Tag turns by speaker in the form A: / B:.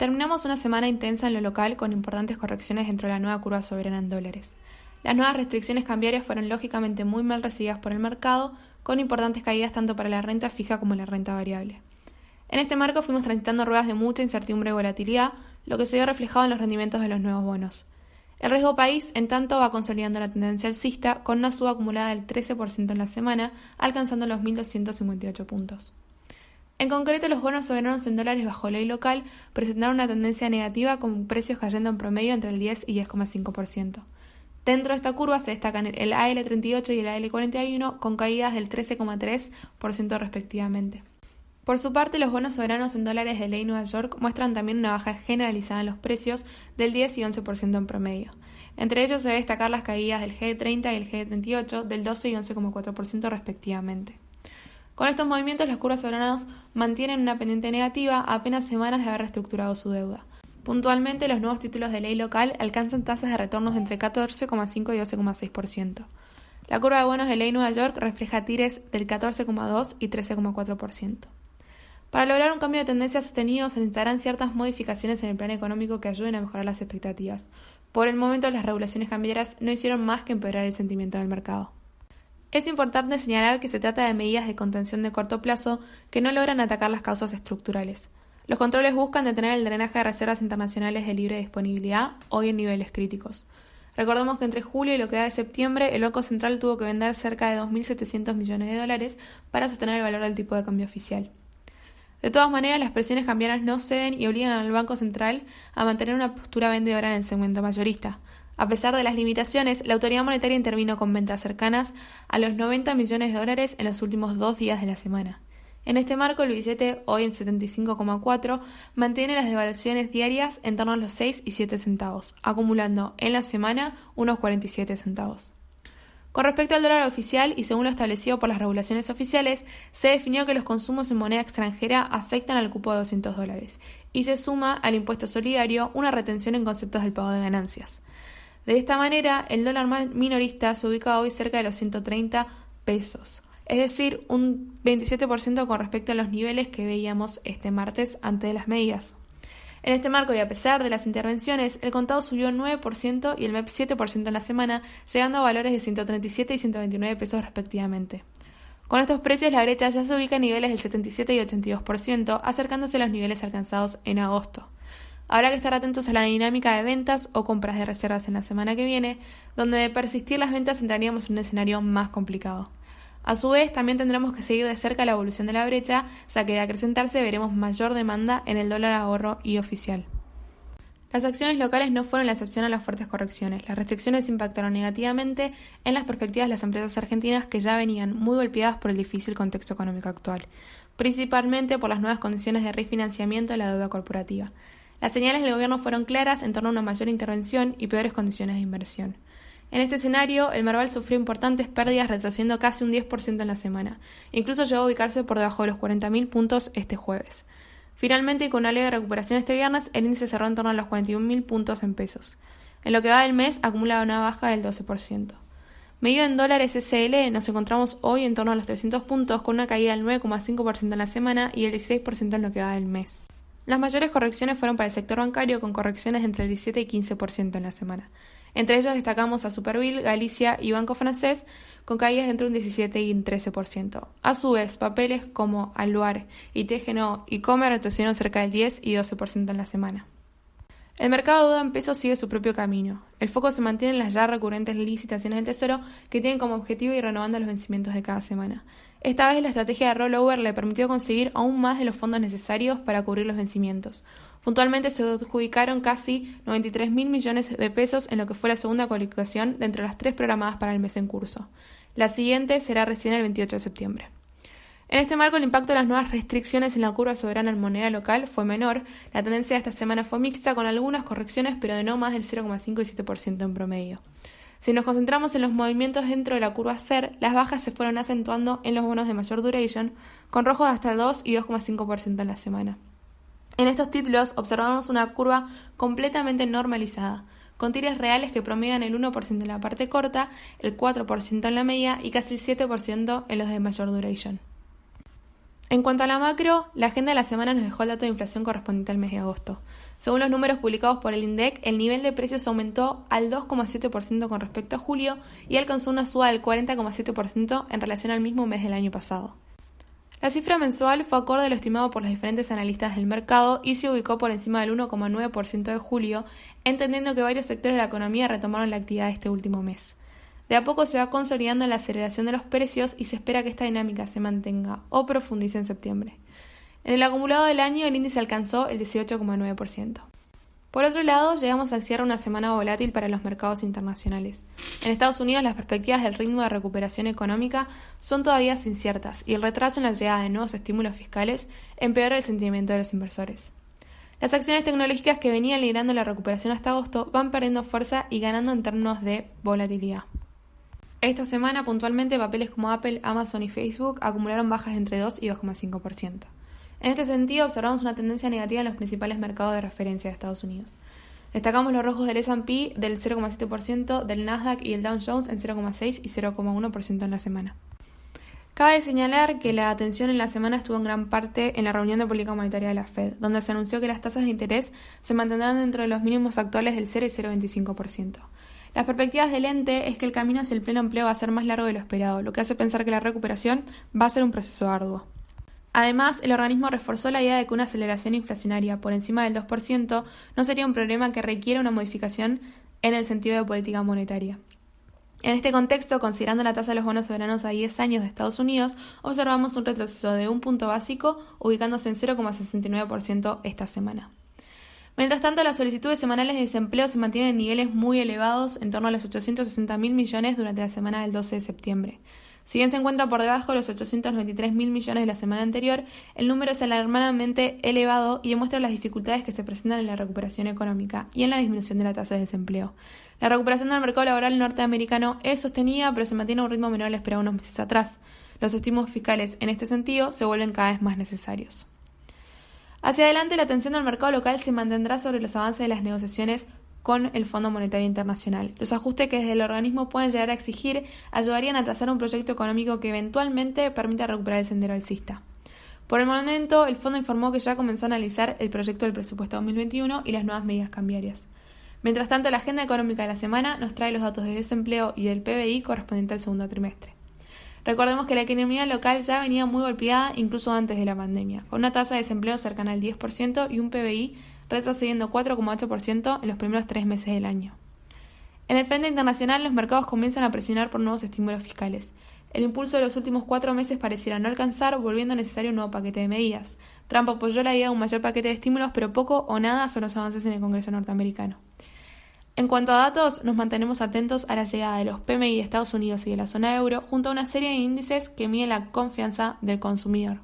A: Terminamos una semana intensa en lo local con importantes correcciones dentro de la nueva curva soberana en dólares. Las nuevas restricciones cambiarias fueron lógicamente muy mal recibidas por el mercado, con importantes caídas tanto para la renta fija como la renta variable. En este marco fuimos transitando ruedas de mucha incertidumbre y volatilidad, lo que se vio reflejado en los rendimientos de los nuevos bonos. El riesgo país, en tanto, va consolidando la tendencia alcista con una suba acumulada del 13% en la semana, alcanzando los 1.258 puntos. En concreto, los bonos soberanos en dólares bajo ley local presentaron una tendencia negativa con precios cayendo en promedio entre el 10 y 10,5%. Dentro de esta curva se destacan el AL38 y el AL41 con caídas del 13,3% respectivamente. Por su parte, los bonos soberanos en dólares de ley Nueva York muestran también una baja generalizada en los precios del 10 y 11% en promedio. Entre ellos se debe destacar las caídas del GD30 y el GD38 del 12 y 11,4% respectivamente. Con estos movimientos, los curvas soberanos mantienen una pendiente negativa a apenas semanas de haber reestructurado su deuda. Puntualmente, los nuevos títulos de ley local alcanzan tasas de retornos de entre 14,5 y 12,6%. La curva de bonos de ley Nueva York refleja tires del 14,2 y 13,4%. Para lograr un cambio de tendencia sostenido se necesitarán ciertas modificaciones en el plan económico que ayuden a mejorar las expectativas. Por el momento, las regulaciones cambiarias no hicieron más que empeorar el sentimiento del mercado. Es importante señalar que se trata de medidas de contención de corto plazo que no logran atacar las causas estructurales. Los controles buscan detener el drenaje de reservas internacionales de libre disponibilidad, hoy en niveles críticos. Recordemos que entre julio y lo que va de septiembre, el Banco Central tuvo que vender cerca de 2.700 millones de dólares para sostener el valor del tipo de cambio oficial. De todas maneras, las presiones cambiarias no ceden y obligan al Banco Central a mantener una postura vendedora en el segmento mayorista. A pesar de las limitaciones, la autoridad monetaria intervino con ventas cercanas a los 90 millones de dólares en los últimos 2 días de la semana. En este marco, el billete, hoy en 75,4, mantiene las devaluaciones diarias en torno a los 6 y 7 centavos, acumulando en la semana unos 47 centavos. Con respecto al dólar oficial y según lo establecido por las regulaciones oficiales, se definió que los consumos en moneda extranjera afectan al cupo de $200 y se suma al impuesto solidario una retención en conceptos del pago de ganancias. De esta manera, el dólar minorista se ubica hoy cerca de los 130 pesos, es decir, un 27% con respecto a los niveles que veíamos este martes antes de las medidas. En este marco y a pesar de las intervenciones, el contado subió 9% y el MEP 7% en la semana, llegando a valores de 137 y 129 pesos respectivamente. Con estos precios, la brecha ya se ubica en niveles del 77 y 82%, acercándose a los niveles alcanzados en agosto. Habrá que estar atentos a la dinámica de ventas o compras de reservas en la semana que viene, donde de persistir las ventas entraríamos en un escenario más complicado. A su vez, también tendremos que seguir de cerca la evolución de la brecha, ya que de acrecentarse veremos mayor demanda en el dólar ahorro y oficial. Las acciones locales no fueron la excepción a las fuertes correcciones. Las restricciones impactaron negativamente en las perspectivas de las empresas argentinas que ya venían muy golpeadas por el difícil contexto económico actual, principalmente por las nuevas condiciones de refinanciamiento de la deuda corporativa. Las señales del gobierno fueron claras en torno a una mayor intervención y peores condiciones de inversión. En este escenario, el Merval sufrió importantes pérdidas, retrocediendo casi un 10% en la semana. Incluso llegó a ubicarse por debajo de los 40.000 puntos este jueves. Finalmente, con una leve recuperación este viernes, el índice cerró en torno a los 41.000 puntos en pesos. En lo que va del mes, acumula una baja del 12%. Medido en dólares SL, nos encontramos hoy en torno a los 300 puntos, con una caída del 9,5% en la semana y el 16% en lo que va del mes. Las mayores correcciones fueron para el sector bancario, con correcciones entre el 17 y 15% en la semana. Entre ellos destacamos a Superville, Galicia y Banco Francés, con caídas entre un 17 y un 13%. A su vez, papeles como Aluar, TGNO y Comer retrocedieron cerca del 10 y 12% en la semana. El mercado de deuda en pesos sigue su propio camino. El foco se mantiene en las ya recurrentes licitaciones del Tesoro, que tienen como objetivo ir renovando los vencimientos de cada semana. Esta vez la estrategia de rollover le permitió conseguir aún más de los fondos necesarios para cubrir los vencimientos. Puntualmente se adjudicaron casi 93.000 millones de pesos en lo que fue la segunda colocación de entre las 3 programadas para el mes en curso. La siguiente será recién el 28 de septiembre. En este marco, el impacto de las nuevas restricciones en la curva soberana en moneda local fue menor. La tendencia de esta semana fue mixta, con algunas correcciones, pero de no más del 0,5 y 7% en promedio. Si nos concentramos en los movimientos dentro de la curva SER, las bajas se fueron acentuando en los bonos de mayor duration, con rojos hasta el 2 y 2,5% en la semana. En estos títulos observamos una curva completamente normalizada, con tires reales que promedian el 1% en la parte corta, el 4% en la media y casi el 7% en los de mayor duration. En cuanto a la macro, la agenda de la semana nos dejó el dato de inflación correspondiente al mes de agosto. Según los números publicados por el INDEC, el nivel de precios aumentó al 2,7% con respecto a julio y alcanzó una suba del 40,7% en relación al mismo mes del año pasado. La cifra mensual fue acorde a lo estimado por los diferentes analistas del mercado y se ubicó por encima del 1,9% de julio, entendiendo que varios sectores de la economía retomaron la actividad este último mes. De a poco se va consolidando la aceleración de los precios y se espera que esta dinámica se mantenga o profundice en septiembre. En el acumulado del año el índice alcanzó el 18,9%. Por otro lado, llegamos al cierre de una semana volátil para los mercados internacionales. En Estados Unidos las perspectivas del ritmo de recuperación económica son todavía inciertas y el retraso en la llegada de nuevos estímulos fiscales empeora el sentimiento de los inversores. Las acciones tecnológicas que venían liderando la recuperación hasta agosto van perdiendo fuerza y ganando en términos de volatilidad. Esta semana, puntualmente, papeles como Apple, Amazon y Facebook acumularon bajas de entre 2 y 2,5%. En este sentido, observamos una tendencia negativa en los principales mercados de referencia de Estados Unidos. Destacamos los rojos del S&P del 0,7%, del Nasdaq y el Dow Jones en 0,6 y 0,1% en la semana. Cabe señalar que la atención en la semana estuvo en gran parte en la reunión de política monetaria de la Fed, donde se anunció que las tasas de interés se mantendrán dentro de los mínimos actuales del 0 y 0,25%. Las perspectivas del ente es que el camino hacia el pleno empleo va a ser más largo de lo esperado, lo que hace pensar que la recuperación va a ser un proceso arduo. Además, el organismo reforzó la idea de que una aceleración inflacionaria por encima del 2% no sería un problema que requiera una modificación en el sentido de política monetaria. En este contexto, considerando la tasa de los bonos soberanos a 10 años de Estados Unidos, observamos un retroceso de un punto básico, ubicándose en 0,69% esta semana. Mientras tanto, las solicitudes semanales de desempleo se mantienen en niveles muy elevados, en torno a los 860.000 millones durante la semana del 12 de septiembre. Si bien se encuentra por debajo de los 893.000 millones de la semana anterior, el número es alarmantemente elevado y demuestra las dificultades que se presentan en la recuperación económica y en la disminución de la tasa de desempleo. La recuperación del mercado laboral norteamericano es sostenida, pero se mantiene a un ritmo menor al esperado unos meses atrás. Los estímulos fiscales, en este sentido, se vuelven cada vez más necesarios. Hacia adelante, la atención del mercado local se mantendrá sobre los avances de las negociaciones con el Fondo Monetario Internacional. Los ajustes que desde el organismo pueden llegar a exigir ayudarían a trazar un proyecto económico que eventualmente permita recuperar el sendero alcista. Por el momento, el fondo informó que ya comenzó a analizar el proyecto del presupuesto 2021 y las nuevas medidas cambiarias. Mientras tanto, la agenda económica de la semana nos trae los datos de desempleo y del PBI correspondiente al segundo trimestre. Recordemos que la economía local ya venía muy golpeada incluso antes de la pandemia, con una tasa de desempleo cercana al 10% y un PBI retrocediendo 4,8% en los primeros 3 meses del año. En el frente internacional, los mercados comienzan a presionar por nuevos estímulos fiscales. El impulso de los últimos 4 meses pareciera no alcanzar, volviendo necesario un nuevo paquete de medidas. Trump apoyó la idea de un mayor paquete de estímulos, pero poco o nada son los avances en el Congreso norteamericano. En cuanto a datos, nos mantenemos atentos a la llegada de los PMI de Estados Unidos y de la zona euro, junto a una serie de índices que miden la confianza del consumidor.